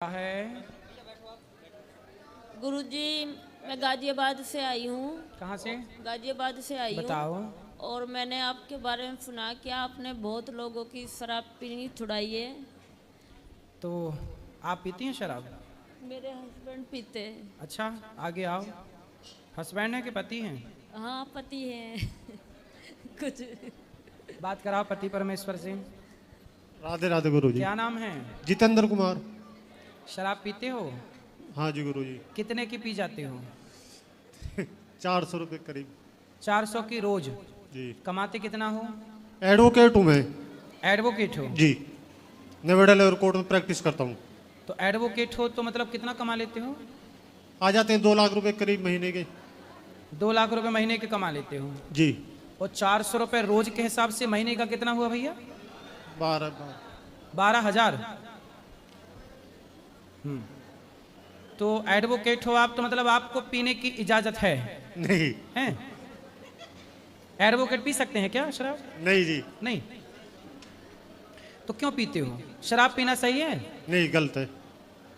है? गुरुजी, मैं गाजियाबाद से आई हूँ। कहाँ से? गाजियाबाद से आई हूँ। बताओ। और मैंने आपके बारे में सुना कि आपने बहुत लोगों की शराब पीनी छुड़ाई है। तो आप पीती हैं शराब? मेरे हस्बैंड पीते हैं। अच्छा, आगे आओ। हस्बैंड है कि पति हैं? हाँ, पति हैं। कुछ बात कराओ पति परमेश्वर से। राधे राधे गुरुजी। क्या नाम है? जितेंद्र कुमार। शराब पीते हो? हाँ जी गुरुजी। कितने की पी जाते हो? 400 रुपये करीब। 400 की रोज? जी। कमाते कितना हो? एडवोकेट हूँ मैं। एडवोकेट हो? जी, नोएडा लेवल कोर्ट में प्रैक्टिस करता हूँ। तो एडवोकेट हो तो मतलब कितना कमा लेते हो? आ जाते हैं 2 लाख रुपए करीब महीने के। 2 लाख रुपए महीने के कमा लेते हो? जी। और 400 रुपए रोज के हिसाब से महीने का कितना हुआ भैया? 12,000। तो एडवोकेट हो आप तो मतलब आपको पीने की इजाजत है? नहीं हैं? एडवोकेट पी सकते हैं क्या शराब? नहीं जी। नहीं। तो क्यों पीते हो? शराब पीना सही है? नहीं, गलत है।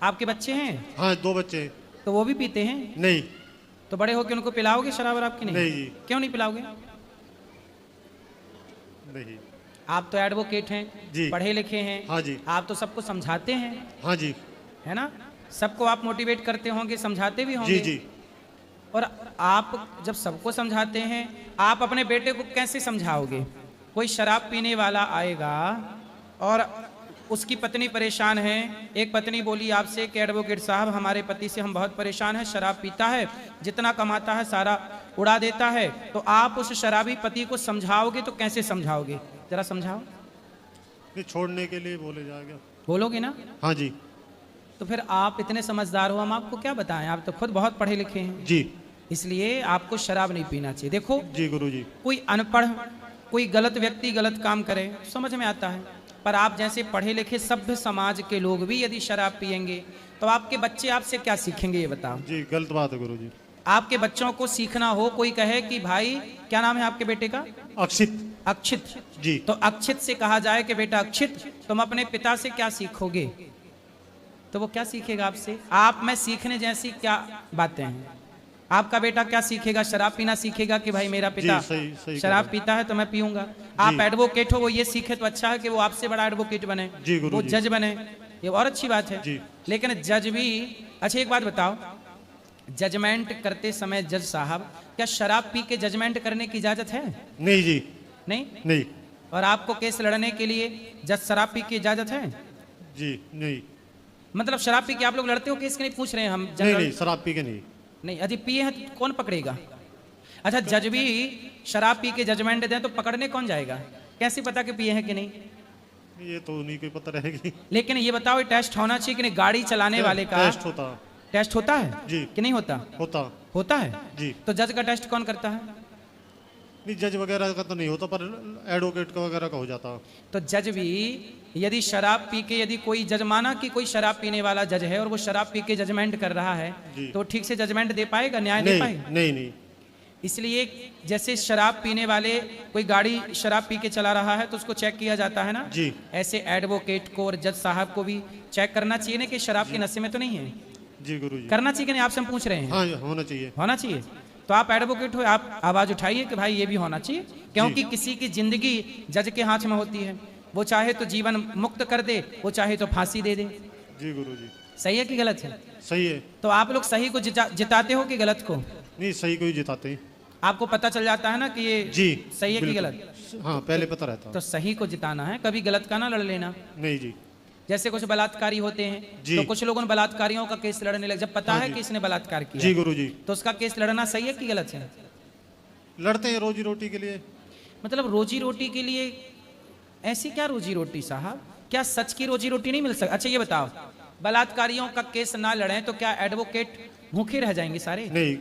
आपके बच्चे हैं? हाँ, 2 बच्चे हैं। तो वो भी पीते हैं? नहीं। तो बड़े होके उनको पिलाओगे शराब और आपकी नहीं? नहीं जी। क्यों नहीं पिलाओगे? नहीं। आप तो एडवोकेट हैं जी। पढ़े लिखे हैं। हाँ जी। आप तो सबको समझाते हैं, हाँ जी। है ना? सबको आप मोटिवेट करते होंगे, समझाते भी होंगे। जी जी। और आप जब सबको समझाते हैं, आप अपने बेटे को कैसे समझाओगे? कोई शराब पीने वाला आएगा और उसकी पत्नी परेशान है। एक पत्नी बोली आपसे कि एडवोकेट साहब, हमारे पति से हम बहुत परेशान हैं, शराब पीता है, जितना कमाता है सारा उड़ा देता है। तो आप उस शराबी पति को समझाओगे तो कैसे समझाओगे? जरा समझाओ। नहीं, छोड़ने के लिए बोले जाएगा। बोलोगे ना? हाँ जी। तो फिर आप इतने समझदार हो, हम आपको क्या बताएं? आप तो खुद बहुत पढ़े लिखे हैं। जी। इसलिए आपको शराब नहीं पीना चाहिए। देखो, जी गुरुजी। कोई अनपढ़, कोई गलत व्यक्ति गलत काम करे समझ में आता है, पर आप जैसे पढ़े लिखे सभ्य समाज के लोग भी यदि शराब पिएंगे तो आपके बच्चे आपसे क्या सीखेंगे? ये बताओ। जी, गलत बात है गुरुजी। आपके बच्चों को सीखना हो, कोई कहे कि भाई, क्या नाम है आपके बेटे का? अक्षित। अक्षित। जी। तो अक्षित से कहा जाए कि बेटा अक्षित, तुम अपने पिता से क्या सीखोगे? तो वो क्या सीखेगा आपसे? आप में सीखने जैसी क्या बातें हैं? आपका बेटा क्या सीखेगा? शराब पीना सीखेगा कि भाई मेरा पिता सही शराब पीता है तो मैं पीऊंगा। आप एडवोकेट हो, वो ये सीखे तो अच्छा है कि वो आपसे बड़ा एडवोकेट बने, जी वो गुरुजी। जज बने, ये और अच्छी बात है। जी। लेकिन जज भी, अच्छा एक बात बताओ, जजमेंट करते समय जज साहब, क्या शराब पी के जजमेंट करने की इजाजत है? नहीं जी। नहीं। नहीं और आपको केस लड़ने के लिए जज शराब पी की इजाजत है? जी। नहीं मतलब शराब पी के आप लोग लड़ते हो केस के? नहीं पूछ रहे हैं हम। नहीं। नहीं, शराब पी के नहीं। नहीं, यदि पिए हैं तो कौन पकड़ेगा? अच्छा, जज भी शराब पी के जजमेंट दें तो पकड़ने कौन जाएगा? कैसे पता कि पिए हैं कि नहीं? ये तो उन्हीं को पता रहेगी। लेकिन ये बताओ, ये टेस्ट होना चाहिए कि नहीं? गाड़ी चलाने वाले का टेस्ट होता। टेस्ट होता है जी। कि नहीं होता? होता। होता है जी। तो जज का टेस्ट कौन करता है? नहीं, जज वगैरह का तो नहीं होता, पर एडवोकेट का वगैरह का हो जाता। तो जज भी यदि शराब पी के, यदि कोई जज माना कि कोई शराब पीने वाला जज है और वो शराब पी के जजमेंट कर रहा है, तो ठीक से जजमेंट दे पाएगा, न्याय दे पाएगा? नहीं नहीं। इसलिए जैसे शराब पीने वाले, कोई गाड़ी शराब पी के चला रहा है तो उसको चेक किया जाता है ना जी। ऐसे एडवोकेट को और जज साहब को भी चेक करना चाहिए ना कि शराब के नशे में तो नहीं है? जी गुरुजी। करना चाहिए कि नहीं? आपसे हम पूछ रहे हैं। हाँ, होना चाहिए। होना चाहिए। तो आप एडवोकेट हो, आप आवाज उठाइए कि भाई ये भी होना चाहिए, क्योंकि किसी की जिंदगी जज के हाथ में होती है। वो चाहे तो जीवन मुक्त कर दे, वो चाहे तो फांसी दे दे। जी गुरुजी। सही है कि गलत है? सही है। तो आप लोग सही को जिताते हो कि गलत को? नहीं, सही को ही जिताते हैं। आपको पता चल जाता है ना कि ये जी सही है कि बिल्कुल। गलत? हाँ, पहले पता रहता। तो सही को जिताना है, कभी गलत का ना लड़ लेना। नहीं जी। जैसे कुछ बलात्कारी होते हैं तो कुछ लोग उन बलात्कारियों का केस लड़ने लगे, जब पता है कि इसने बलात्कार किया। जी गुरुजी। तो उसका केस लड़ना सही है कि गलत है? लड़ते हैं रोजी रोटी के लिए। मतलब रोजी रोटी के लिए? ऐसी क्या रोजी रोटी साहब? क्या सच की रोजी रोटी नहीं मिल सकती? अच्छा ये बताओ, बलात्कारियों का केस ना लड़ें तो क्या एडवोकेट भूखे रह जाएंगे सारे? नहीं।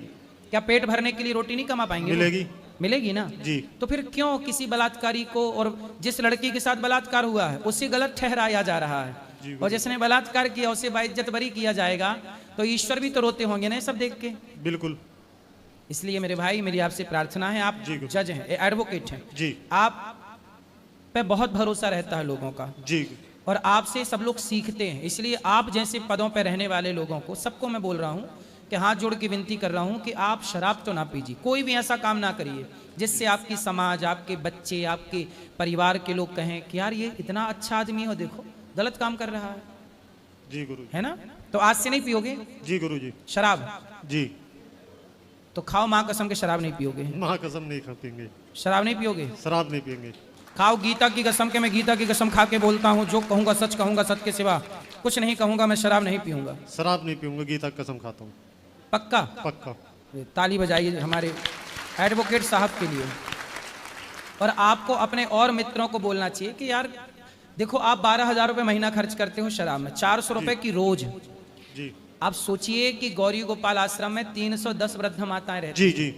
क्या पेट भरने के लिए रोटी नहीं कमा पाएंगे? मिलेगी। मिलेगी ना जी। तो फिर क्यों किसी बलात्कारी को और जिस लड़की के साथ बलात्कार हुआ है उसे गलत ठहराया जा रहा है, और जिसने बलात्कार किया उसे बाइज्जत बरी किया जाएगा? तो ईश्वर भी तो रोते होंगे ना सब देख के। बिल्कुल। इसलिए मेरे भाई, मेरी आपसे प्रार्थना है, आप जज हैं, एडवोकेट हैं, जी। आप पे बहुत भरोसा रहता है लोगों का। जी। और आपसे सब लोग सीखते हैं। इसलिए आप जैसे पदों पर रहने वाले लोगों को, सबको मैं बोल रहा हूँ कि हाथ जोड़ के विनती कर रहा हूँ कि आप शराब तो ना पीजिए, कोई भी ऐसा काम ना करिए जिससे आपकी समाज, आपके बच्चे, आपके परिवार के लोग कहें कि यार ये इतना अच्छा आदमी हो, देखो गलत काम कर रहा है। जी गुरुजी। है ना? तो आज से नहीं पियोगे जी गुरुजी। शराब? जी। तो खाओ माँ कसम के शराब नहीं पियोगे। माँ कसम नहीं खा पियेंगे। शराब नहीं पियोगे? शराब नहीं पियेंगे। खाओ गीता की कसम के, मैं गीता की कसम खा के बोलता हूँ, जो कहूँगा सच कहूँगा, सच के सिवा कुछ नहीं कहूँगा, मैं शराब नहीं पीऊँगा। शराब नहीं पीऊंगा, गीता की कसम खाता हूँ। पक्का? पक्का। ताली बजाइए हमारे एडवोकेट साहब के लिए। और आपको अपने और मित्रों को बोलना चाहिए कि यार देखो, आप 12,000 रुपये महीना खर्च करते हो शराब में, 400 रुपये की रोज। जी। आप सोचिए कि गौरी गोपाल आश्रम में 310 वृद्ध माताएं रहती। जी जी।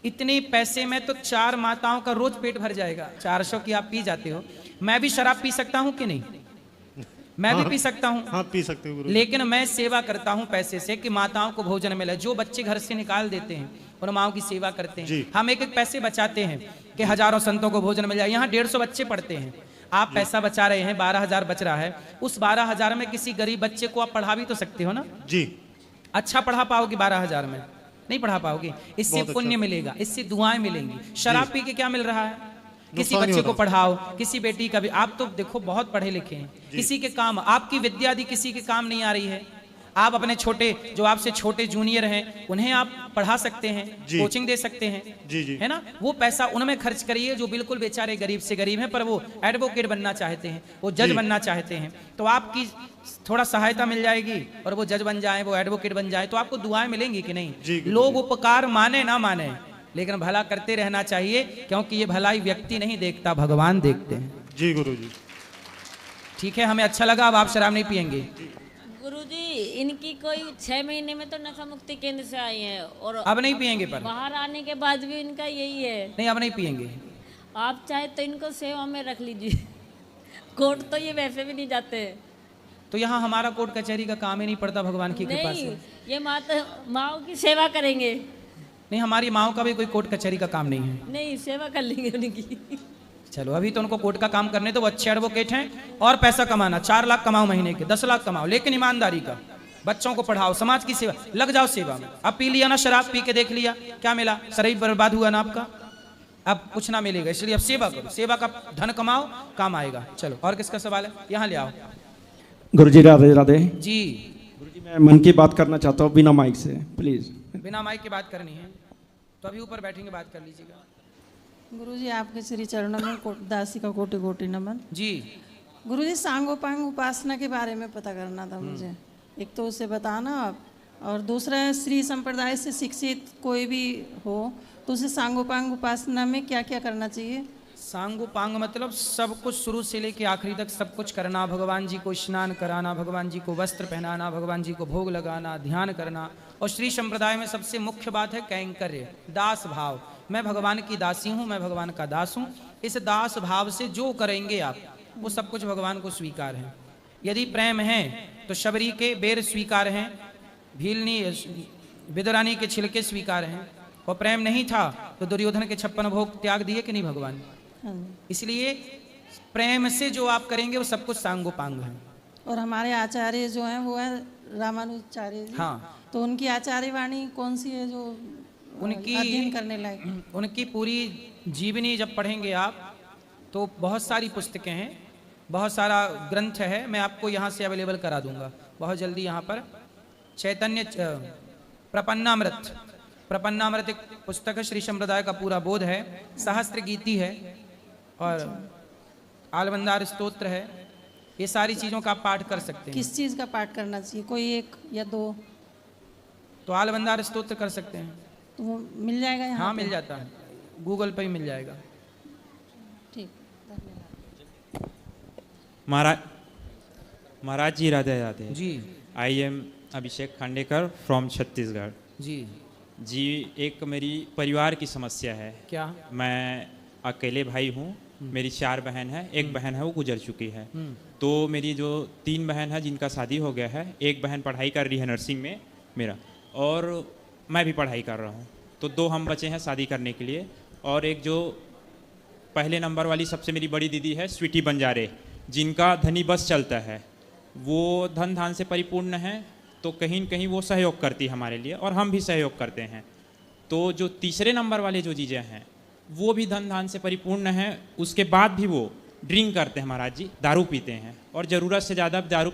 इतने पैसे में तो 4 माताओं का रोज पेट भर जाएगा। 400 की आप पी जाते हो। मैं भी शराब पी सकता हूँ कि नहीं? मैं भी पी सकता हूँ। हाँ पी सकते हो गुरु। लेकिन मैं सेवा करता हूँ पैसे से कि माताओं को भोजन मिले। जो बच्चे घर से निकाल देते हैं उन माओं की सेवा करते हैं। हम एक एक पैसे बचाते हैं कि हजारों संतों को भोजन मिल जाए। यहाँ 150 बच्चे पढ़ते हैं, आप पैसा बचा रहे हैं, 12,000 बच रहा है। उस 12,000 में किसी गरीब बच्चे को आप पढ़ा भी तो सकते हो ना? जी। अच्छा पढ़ा पाओगे? 12,000 में नहीं पढ़ा पाओगे। इससे पुण्य मिलेगा, इससे दुआएं मिलेंगी। शराब पी के क्या मिल रहा है? किसी बच्चे को पढ़ाओ, किसी बेटी का भी। आप तो देखो बहुत पढ़े लिखे हैं, किसी के काम, आपकी विद्या आदि किसी के काम नहीं आ रही है। आप अपने छोटे, जो आपसे छोटे जूनियर हैं, उन्हें आप पढ़ा सकते हैं, कोचिंग दे सकते हैं। जी जी। है ना? वो पैसा उनमें खर्च करिए जो बिल्कुल बेचारे गरीब से गरीब हैं, पर वो एडवोकेट बनना चाहते हैं, वो जज बनना चाहते हैं। तो आपकी थोड़ा सहायता मिल जाएगी और वो जज बन जाए, वो एडवोकेट बन जाए, तो आपको दुआएं मिलेंगी कि नहीं? लोग उपकार माने ना माने, लेकिन भला करते रहना चाहिए, क्योंकि ये भलाई व्यक्ति नहीं देखता, भगवान देखते हैं। जी गुरुजी। ठीक है, हमें अच्छा लगा। अब आप शराब नहीं पियेंगे? गुरुजी, इनकी कोई 6 महीने में तो नशा मुक्ति केंद्र से आई है और अब नहीं पियेंगे? पर बाहर आने के बाद भी इनका यही है। नहीं, अब नहीं पियेंगे। आप चाहे तो इनको सेवा में रख लीजिए। कोर्ट तो ये वैसे भी नहीं जाते। तो यहाँ हमारा कोर्ट कचहरी का काम ही नहीं पड़ता भगवान की कृपा से। नहीं, ये माओ की सेवा करेंगे। नहीं, हमारी माओ का भी कोई कोर्ट कचहरी का काम नहीं है। नहीं, सेवा कर लेंगे उनकी। चलो, अभी तो उनको कोर्ट का काम करने तो वो अच्छे एडवोकेट हैं। और पैसा कमाना, 4 लाख कमाओ महीने के, 10 लाख कमाओ, लेकिन ईमानदारी का। बच्चों को पढ़ाओ, समाज की सेवा, लग जाओ सेवा में। अब पी लिया ना शराब, पी के देख लिया, क्या मिला? शरीर बर्बाद हुआ ना आपका, अब कुछ ना मिलेगा। इसलिए अब सेवा करो, सेवा का धन कमाओ, काम आएगा। चलो, और किसका सवाल है? यहाँ ले आओ। गुरुजी राधे राधे जी। गुरुजी, मैं मन की बात करना चाहता हूँ बिना माइक से, प्लीज। बिना माइक की बात करनी है तो अभी ऊपर बैठेंगे, बात कर लीजिएगा। गुरुजी, आपके श्री चरणों में दासी का कोटि कोटि नमन। जी। गुरुजी, सांगोपांग उपासना के बारे में पता करना था मुझे। एक तो उसे बताना आप, और दूसरा श्री संप्रदाय से शिक्षित कोई भी हो तो उसे सांगोपांग उपासना में क्या क्या करना चाहिए? सांगोपांग मतलब सब कुछ शुरू से लेके आखिरी तक सब कुछ करना। भगवान जी को स्नान कराना, भगवान जी को वस्त्र पहनाना, भगवान जी को भोग लगाना, ध्यान करना। और श्री संप्रदाय में सबसे मुख्य बात है कैंकर्य, दास भाव। मैं भगवान की दासी हूँ, मैं भगवान का दास हूँ। इस दास भाव से जो करेंगे आप, वो सब कुछ भगवान को स्वीकार है। यदि प्रेम है तो शबरी के बेर स्वीकार हैं, भीलनी विदुरानी के छिलके स्वीकार हैं। और प्रेम नहीं था तो दुर्योधन के 56 भोग त्याग दिए कि नहीं भगवान? इसलिए प्रेम से जो आप करेंगे वो सब कुछ सांगोपांग है। और हमारे आचार्य जो हैं वो है रामानुजाचार्य जी। हाँ। तो उनकी आचार्य वाणी कौन सी है जो उनकी अध्ययन करने लायक? उनकी पूरी जीवनी जब पढ़ेंगे आप तो बहुत सारी पुस्तकें हैं, बहुत सारा ग्रंथ है। मैं आपको यहाँ से अवेलेबल करा दूंगा बहुत जल्दी। यहाँ पर चैतन्य प्रपन्नामृत, प्रपन्नामृत एक पुस्तक है, श्री संप्रदाय का पूरा बोध है। सहस्त्र गीति है और आलवंदार स्तोत्र है। ये सारी चीज़ों का आप पाठ कर सकते हैं। किस चीज़ का पाठ करना चाहिए? कोई एक या दो? तो आलवंदार स्तोत्र कर सकते हैं। तो वो मिल जाएगा यहाँ? हाँ, पे? मिल जाता है, गूगल पे ही मिल जाएगा। ठीक, धन्यवाद। Maharaj ji Radhe Radhe ji. I am Abhishek Khandekar from Chhattisgarh. जी। जी, एक मेरी परिवार की समस्या है। क्या? मैं अकेले भाई हूँ, मेरी 4 बहन है, एक बहन है वो गुजर चुकी है। तो मेरी जो 3 बहन है जिनका शादी हो गया है, एक बहन पढ़ाई कर रही है नर्सिंग में मेरा, और मैं भी पढ़ाई कर रहा हूँ। तो 2 हम बचे हैं शादी करने के लिए। और एक जो पहले नंबर वाली सबसे मेरी बड़ी दीदी है स्वीटी बंजारे, जिनका धनी बस चलता है, वो धन धान से परिपूर्ण है, तो कहीं न कहीं वो सहयोग करती है हमारे लिए और हम भी सहयोग करते हैं। तो जो तीसरे नंबर वाले जो जीजा हैं वो भी धन धान से परिपूर्ण हैं, उसके बाद भी वो ड्रिंक करते हैं महाराज जी, दारू पीते हैं और ज़रूरत से ज़्यादा दारू